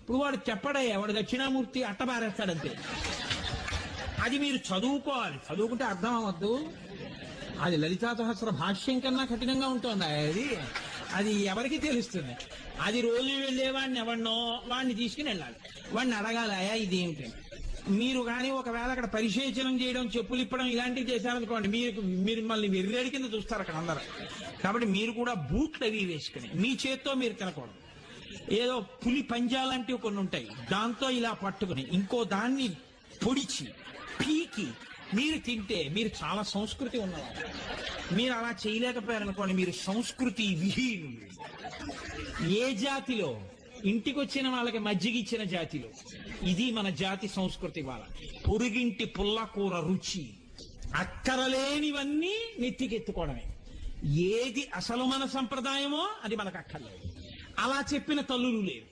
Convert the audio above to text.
ఇప్పుడు వాడు చెప్పడయ్యా, వాడు దక్షిణామూర్తి అట్టబారేస్తాడంతే. అది మీరు చదువుకోవాలి, చదువుకుంటే అర్థం అవ్వద్దు. అది లలితా సహస్ర భాష్యం కన్నా కఠినంగా ఉంటుంది అది. అది ఎవరికి తెలుస్తుంది? అది రోజు వెళ్ళేవాడిని ఎవరినో వాడిని తీసుకుని వెళ్ళాలి, వాడిని అడగాలయా ఇదేమిటి. మీరు కానీ ఒకవేళ అక్కడ పరిశేచనం చేయడం, చెప్పులు ఇప్పడం ఇలాంటివి చేశారనుకోండి, మీరు మళ్ళీ వెర్రేడి కింద చూస్తారు అక్కడ అందరూ. కాబట్టి మీరు కూడా బూట్లు అవి వేసుకుని మీ చేత్తో మీరు తినకూడదు. ఏదో పులి పంజా లాంటివి కొన్ని ఉంటాయి, దాంతో ఇలా పట్టుకుని ఇంకో దాన్ని పొడిచి పీకి మీరు తింటే మీరు చాలా సంస్కృతి ఉన్నవారు. మీరు అలా చేయలేకపోయారనుకోండి, మీరు సంస్కృతి విహీనులు. ఏ జాతిలో ఇంటికి వచ్చిన వాళ్ళకి మజ్జిగ ఇచ్చిన జాతిలో ఇది మన జాతి సంస్కృతి. వాళ్ళ పొరుగింటి పుల్లకూర రుచి, అక్కరలేనివన్నీ నెత్తికెత్తుకోవడమే. ఏది అసలు మన సంప్రదాయమో అది మనకు అక్కర్లేదు. అలా చెప్పిన తల్లులు లేరు.